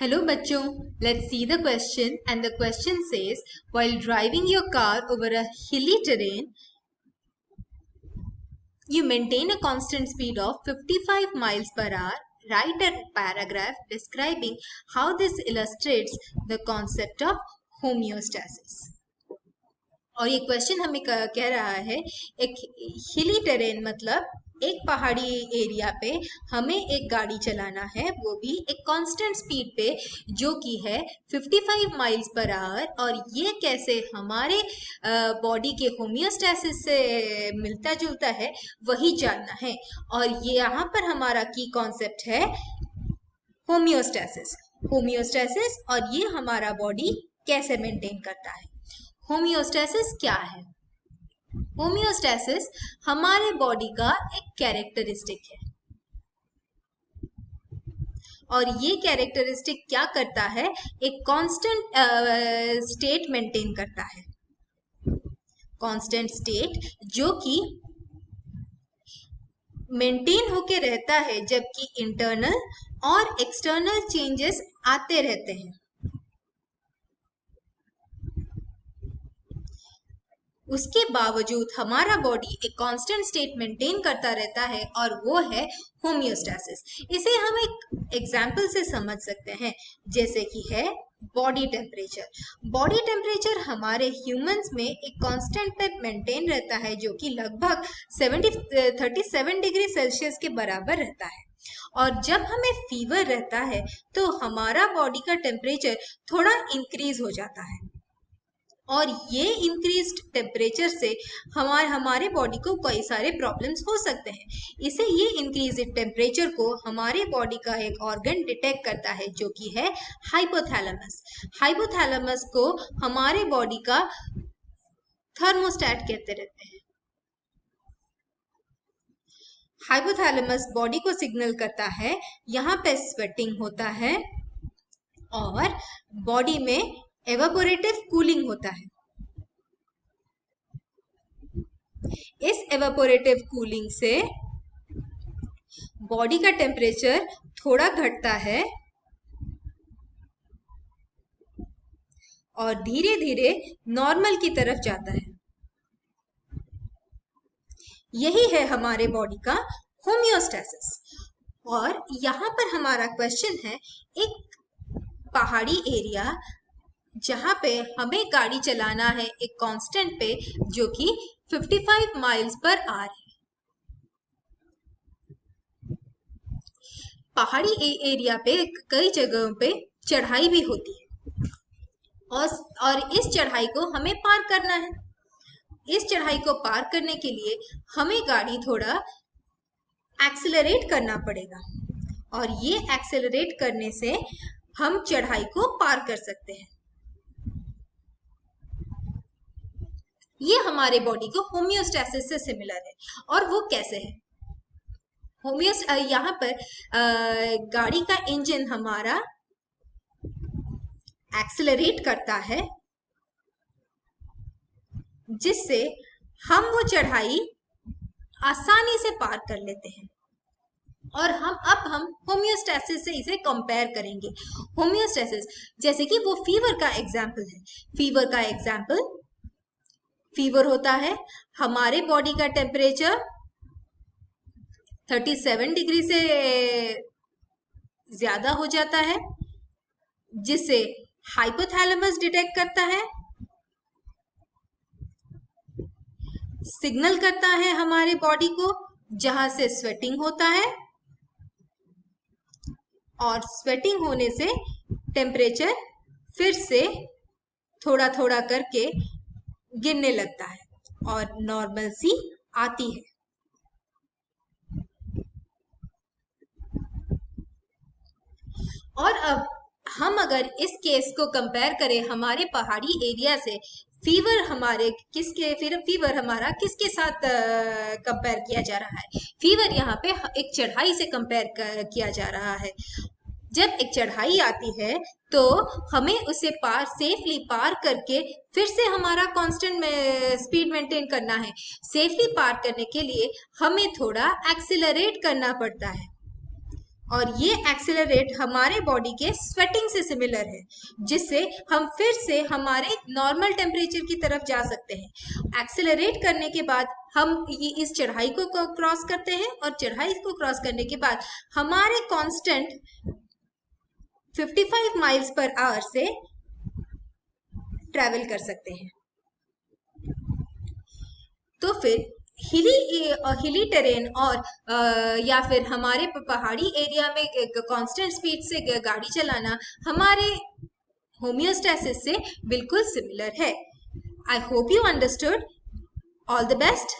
Hello बच्चों, let's see the question and the question says while driving your car over a hilly terrain you maintain a constant speed of 55 miles per hour. Write a paragraph describing how this illustrates the concept of homeostasis. और ये question हमें कह रहा है एक हिली terrain मतलब एक पहाड़ी एरिया पे हमें एक गाड़ी चलाना है, वो भी एक कांस्टेंट स्पीड पे जो कि है 55 माइल्स पर आवर। और ये कैसे हमारे बॉडी के होमियोस्टेसिस से मिलता जुलता है वही जानना है। और ये यहाँ पर हमारा की कॉन्सेप्ट है होमियोस्टेसिस। होमियोस्टेसिस और ये हमारा बॉडी कैसे मेंटेन करता है। होमियोस्टेसिस क्या है? होमियोस्टेसिस हमारे बॉडी का एक कैरेक्टरिस्टिक है और ये कैरेक्टरिस्टिक क्या करता है, एक कांस्टेंट स्टेट मेंटेन करता है। कांस्टेंट स्टेट जो कि मेंटेन होके रहता है जबकि इंटरनल और एक्सटर्नल चेंजेस आते रहते हैं। उसके बावजूद हमारा बॉडी एक कांस्टेंट स्टेट मेंटेन करता रहता है और वो है होमियोस्टेसिस। इसे हम एक एग्जाम्पल से समझ सकते हैं, जैसे कि है बॉडी टेम्परेचर। बॉडी टेम्परेचर हमारे ह्यूमंस में एक कांस्टेंट पे मेंटेन रहता है जो कि लगभग 37 डिग्री सेल्सियस के बराबर रहता है। और जब हमें फीवर रहता है तो हमारा बॉडी का टेम्परेचर थोड़ा इंक्रीज हो जाता है और ये इंक्रीज्ड टेम्परेचर से हमारे बॉडी को कई सारे प्रॉब्लम्स हो सकते हैं। इसे ये इंक्रीज्ड टेम्परेचर को हमारे बॉडी का एक ऑर्गन डिटेक्ट करता है जो कि है हाइपोथैलेमस। हाइपोथैलेमस को हमारे बॉडी का थर्मोस्टेट कहते रहते हैं। हाइपोथैलेमस बॉडी को सिग्नल करता है यहाँ पे स्वेटिंग होता है और बॉडी में एवापोरेटिव कूलिंग होता है। इस एवापोरेटिव कूलिंग से बॉडी का टेम्परेचर थोड़ा घटता है और धीरे धीरे नॉर्मल की तरफ जाता है। यही है हमारे बॉडी का होमियोस्टेसिस। और यहाँ पर हमारा क्वेश्चन है, एक पहाड़ी एरिया जहां पे हमें गाड़ी चलाना है एक कांस्टेंट पे जो कि 55 माइल्स पर आवर है। पहाड़ी एरिया पे कई जगहों पे चढ़ाई भी होती है और इस चढ़ाई को हमें पार करना है। इस चढ़ाई को पार करने के लिए हमें गाड़ी थोड़ा एक्सेलरेट करना पड़ेगा और ये एक्सेलरेट करने से हम चढ़ाई को पार कर सकते हैं। ये हमारे बॉडी को होमियोस्टेसिस से सिमिलर है। और वो कैसे है? यहाँ पर गाड़ी का इंजन हमारा एक्सेलरेट करता है जिससे हम वो चढ़ाई आसानी से पार कर लेते हैं। और हम होमियोस्टेसिस से इसे कंपेयर करेंगे। होमियोस्टेसिस जैसे कि वो फीवर का एग्जाम्पल है। फीवर होता है, हमारे बॉडी का टेम्परेचर 37 डिग्री से ज्यादा हो जाता है जिसे हाइपोथैलेमस डिटेक्ट करता है, सिग्नल करता है हमारे बॉडी को जहां से स्वेटिंग होता है और स्वेटिंग होने से टेम्परेचर फिर से थोड़ा थोड़ा करके गिरने लगता है और नॉर्मल सी आती है। और अब हम अगर इस केस को कंपेयर करें हमारे पहाड़ी एरिया से, फीवर हमारा किसके साथ कंपेयर किया जा रहा है? फीवर यहाँ पे एक चढ़ाई से कंपेयर किया जा रहा है। जब एक चढ़ाई आती है तो हमें उसे सेफली पार करके फिर से हमारा कांस्टेंट स्पीड मेंटेन करना है। सेफली पार करने के लिए हमें थोड़ा एक्सेलरेट करना पड़ता है। और ये एक्सेलरेट हमारे बॉडी के स्वेटिंग से सिमिलर है, जिससे हम फिर से हमारे नॉर्मल टेम्परेचर की तरफ जा सकते हैं। एक्सेलरेट करने के बाद हम ये इस चढ़ाई को क्रॉस करते हैं और चढ़ाई को क्रॉस करने के बाद हमारे कांस्टेंट 55 माइल्स पर आवर से ट्रैवल कर सकते हैं। तो फिर हिली टेरेन और या फिर हमारे पहाड़ी एरिया में कांस्टेंट स्पीड से गाड़ी चलाना हमारे होम्योस्टैसिस से बिल्कुल सिमिलर है। I hope you understood. All the best.